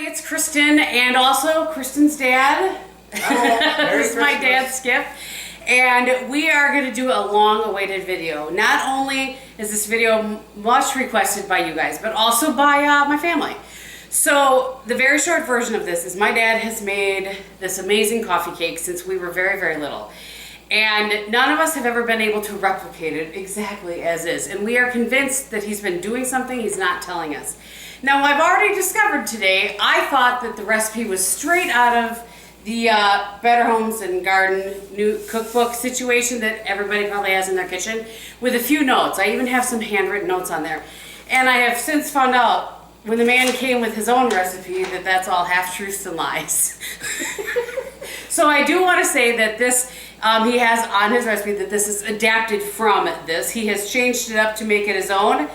it's Kristin and also Kristin's dad. This is my dad, Skip. And we are going to do a long-awaited video. Not only is this video much requested by you guys, but also by my family. So the very short version of this is my dad has made this amazing coffee cake since we were very, very little. And none of us have ever been able to replicate it exactly as is. And we are convinced that he's been doing something he's not telling us. Now, I've already discovered today, I thought that the recipe was straight out of the Better Homes and Garden new cookbook situation that everybody probably has in their kitchen, with a few notes. I even have some handwritten notes on there. And I have since found out, when the man came with his own recipe, that that's all half-truths and lies. So I do want to say that this, he has on his recipe that this is adapted from this. He has changed it up to make it his own.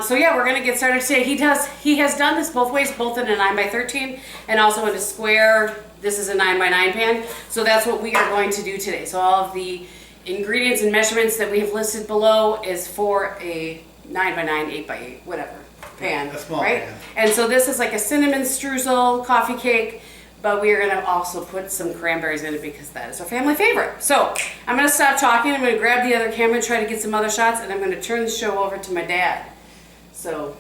So yeah, we're going to get started today. He has done this both ways, both in a 9x13 and also in a square. This is a 9x9 pan. So that's what we are going to do today. So all of the ingredients and measurements that we have listed below is for a 9x9, 8x8, whatever pan, a small right? pan. And so this is like a cinnamon streusel coffee cake, but we are going to also put some cranberries in it because that is our family favorite. So I'm going to stop talking. I'm going to grab the other camera and try to get some other shots, and I'm going to turn the show over to my dad. So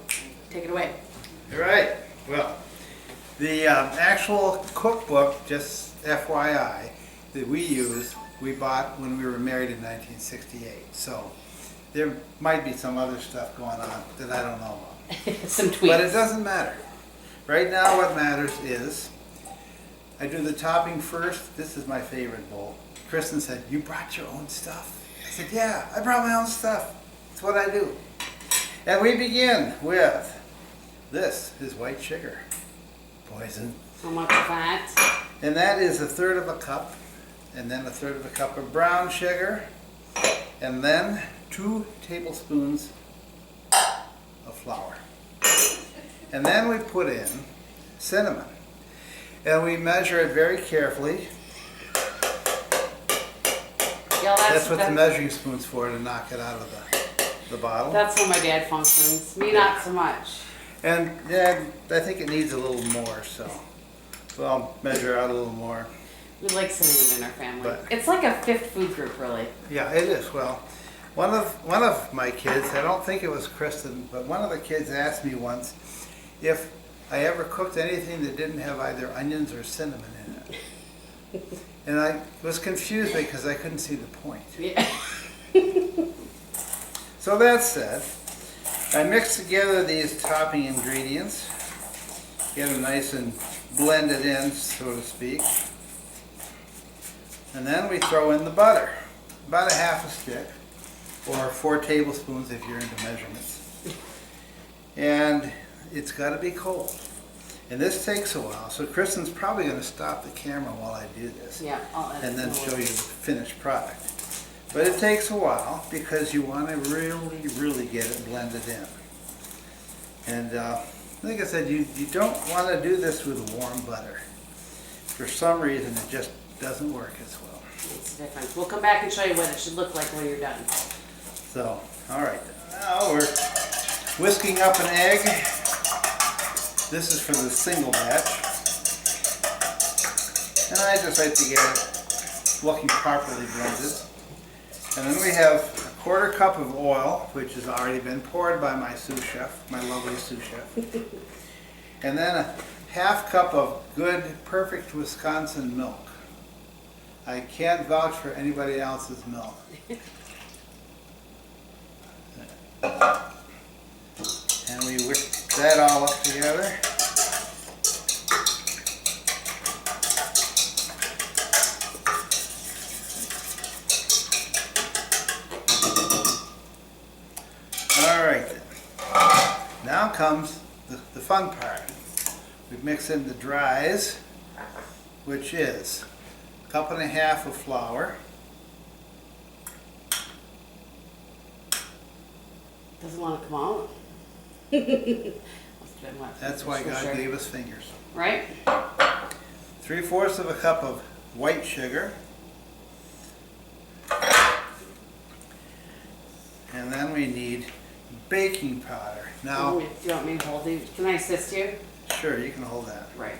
take it away. All right. Well, the actual cookbook, just FYI, that we use, we bought when we were married in 1968. So there might be some other stuff going on that I don't know about. Some tweaks. But it doesn't matter. Right now what matters is I do the topping first. This is my favorite bowl. Kristin said, "You brought your own stuff?" I said, "Yeah, I brought my own stuff. That's what I do." And we begin with, this is white sugar. Poison. So much fat. And that is 1/3 of a cup. And then 1/3 of a cup of brown sugar. And then 2 tablespoons of flour. And then we put in cinnamon. And we measure it very carefully. Yeah, That's what the measuring spoon's for, to knock it out of the bottle. That's how my dad functions. Me, not so much. And yeah, I think it needs a little more, so I'll measure out a little more. We like cinnamon in our family. But it's like a 5th food group, really. Yeah, it is. Well, one of my kids, I don't think it was Kristin, but one of the kids asked me once if I ever cooked anything that didn't have either onions or cinnamon in it. And I was confused because I couldn't see the point. Yeah. So that said, I mix together these topping ingredients, get them nice and blended in, so to speak. And then we throw in the butter, about 1/2 stick, or 4 tablespoons if you're into measurements. And it's got to be cold. And this takes a while, so Kristin's probably going to stop the camera while I do this. Yeah, and then show you the finished product. But it takes a while because you want to really, really get it blended in. And like I said, you don't want to do this with warm butter. For some reason, it just doesn't work as well. It's different. We'll come back and show you what it should look like when you're done. So, all right. Now we're whisking up an egg. This is for the single batch. And I just like to get it looking properly blended. And then we have 1/4 cup of oil, which has already been poured by my sous chef, my lovely sous chef. And then 1/2 cup of good, perfect Wisconsin milk. I can't vouch for anybody else's milk. And we whisk that all up together. Alright then. Now comes the fun part. We mix in the dries, which is 1.5 cups of flour. Doesn't want to come out. That's why God gave us fingers. Right? 3/4 cup of white sugar. And then we need baking powder. Now, do you want me to hold you? Can I assist you? Sure, you can hold that. Right.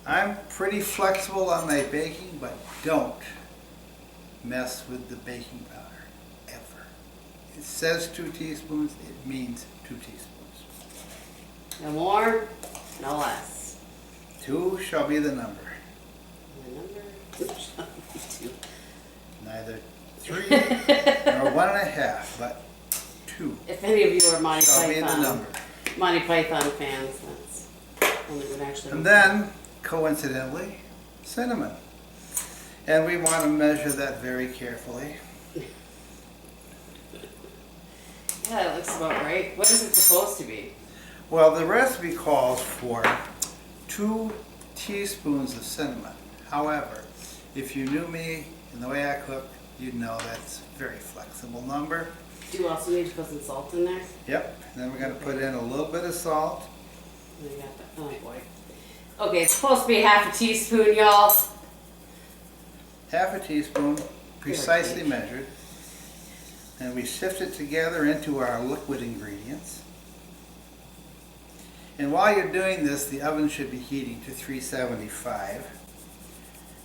I'm pretty flexible on my baking, but don't mess with the baking powder, ever. It says 2 teaspoons, it means 2 teaspoons. No more, no less. 2 shall be the number. The number 2 shall be 2. Neither 3 nor 1.5, but 2 If any of you are Monty shall be the Python, number. Monty Python fans, that's only would actually. And then, coincidentally, cinnamon. And we want to measure that very carefully. Yeah, it looks about right. What is it supposed to be? Well, the recipe calls for 2 teaspoons of cinnamon. However, if you knew me and the way I cook, you'd know that's a very flexible number. Do you also need to put some salt in there? Yep, and then we're going to put in a little bit of salt. You got that. Oh boy. Okay, it's supposed to be half a teaspoon, y'all. Half a teaspoon, precisely measured. And we sift it together into our liquid ingredients. And while you're doing this, the oven should be heating to 375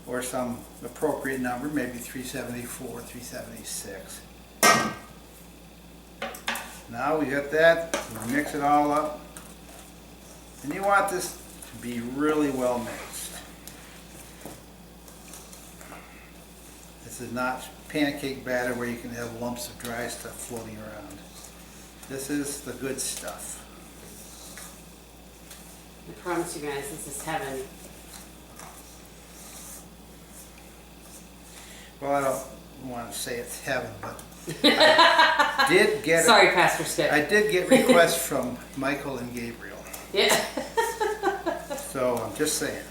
or some appropriate number, maybe 374, 376. Now we got that, we mix it all up. And you want this to be really well mixed. This is not pancake batter where you can have lumps of dry stuff floating around. This is the good stuff. I promise you guys, this is heaven. Well, I don't want to say it's heaven, but I did get Sorry, Pastor Skip. I did get requests from Michael and Gabriel. Yeah. So I'm just saying.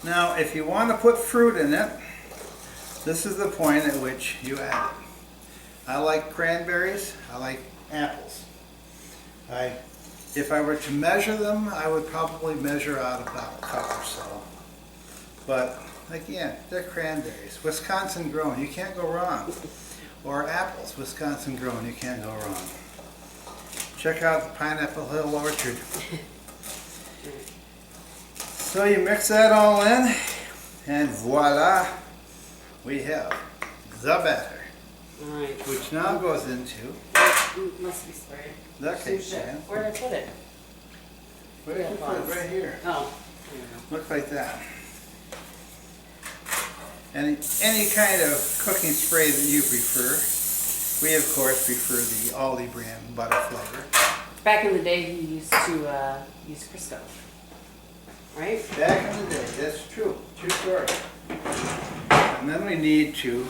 Now, if you want to put fruit in it, this is the point at which you add it. I like cranberries. I like apples. If I were to measure them, I would probably measure out about a cup or so. But again, they're cranberries, Wisconsin grown. You can't go wrong. Or apples, Wisconsin grown. You can't go wrong. Check out the Pineapple Hill Orchard. So you mix that all in, and voila, we have the batter, Alright. which now goes into Must be sprayed. the cake pan. Where did I put it? Where did you put it? Right here. Oh, there you go. Looks like that. Any kind of cooking spray that you prefer. We of course prefer the Aldi brand butter flavor. Back in the day, he used to use Crisco. Right? Back in the day, that's true. True story. And then we need to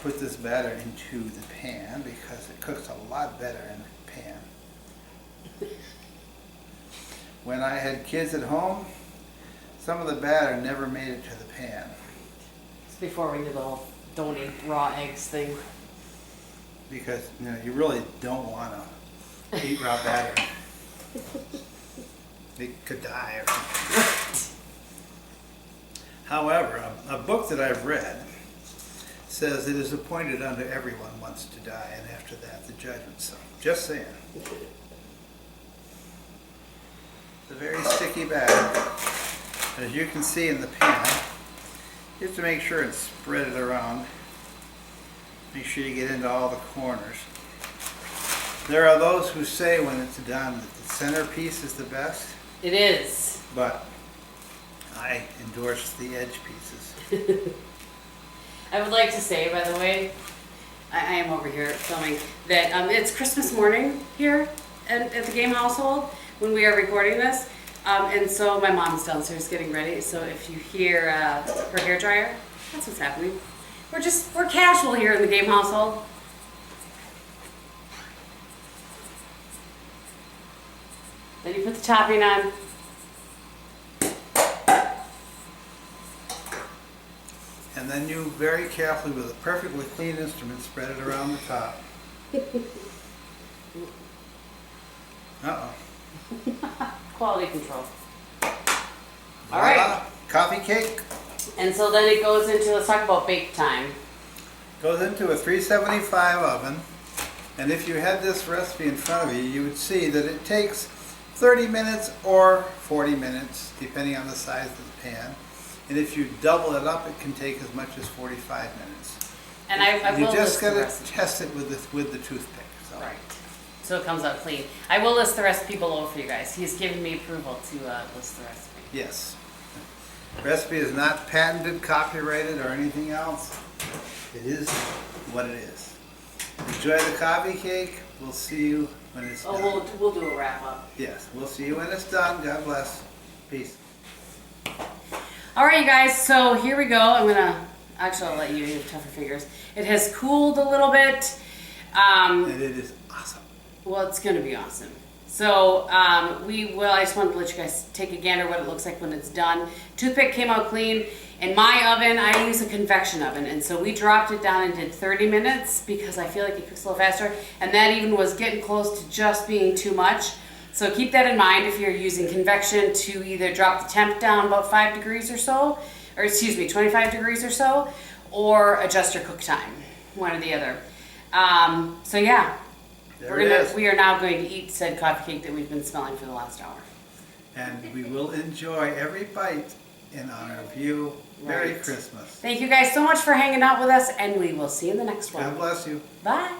put this batter into the pan because it cooks a lot better in the pan. When I had kids at home, some of the batter never made it to the pan. It's before we did the whole don't eat raw eggs thing. Because you really don't want to eat raw batter. They could die or something. However, a book that I've read says it is appointed unto everyone once to die, and after that the judgment. So, just saying. It's a very sticky batter. As you can see in the pan, you have to make sure and spread it around. Make sure you get into all the corners. There are those who say when it's done that the centerpiece is the best. It is. But I endorse the edge pieces. I would like to say, by the way, I am over here filming, that it's Christmas morning here at the Gehm household when we are recording this. And so my mom's downstairs getting ready. So if you hear her hair dryer, that's what's happening. We're casual here in the Gehm household. Then you put the topping on. And then you very carefully, with a perfectly clean instrument, spread it around the top. Uh-oh. Quality control. All Voila, right. coffee cake. And so then it goes into, let's talk about bake time. Goes into a 375 oven, And if you had this recipe in front of you, you would see that it takes 30 minutes or 40 minutes, depending on the size of the pan. And if you double it up, it can take as much as 45 minutes. And I will You just list the got to recipe. test it with the toothpick. So. Right. So it comes out clean. I will list the recipe below for you guys. He's given me approval to list the recipe. Yes. Recipe is not patented, copyrighted, or anything else. It is what it is. Enjoy the coffee cake. We'll see you when it's done. Oh, we'll do a wrap up. Yes, we'll see you when it's done. God bless. Peace. All right, you guys. So here we go. I'll let you have tougher fingers. It has cooled a little bit. And it is awesome. Well, it's going to be awesome. So I just wanted to let you guys take a gander what it looks like when it's done. Toothpick came out clean. In my oven, I use a convection oven, and so we dropped it down and did 30 minutes because I feel like it cooks a little faster, and that even was getting close to just being too much. So keep that in mind if you're using convection to either drop the temp down about 5 degrees or so, or excuse me, 25 degrees or so, or adjust your cook time, one or the other. So yeah. We are now going to eat said coffee cake that we've been smelling for the last hour. And we will enjoy every bite in honor of you. Merry Christmas. Thank you guys so much for hanging out with us, and we will see you in the next one. God bless you. Bye.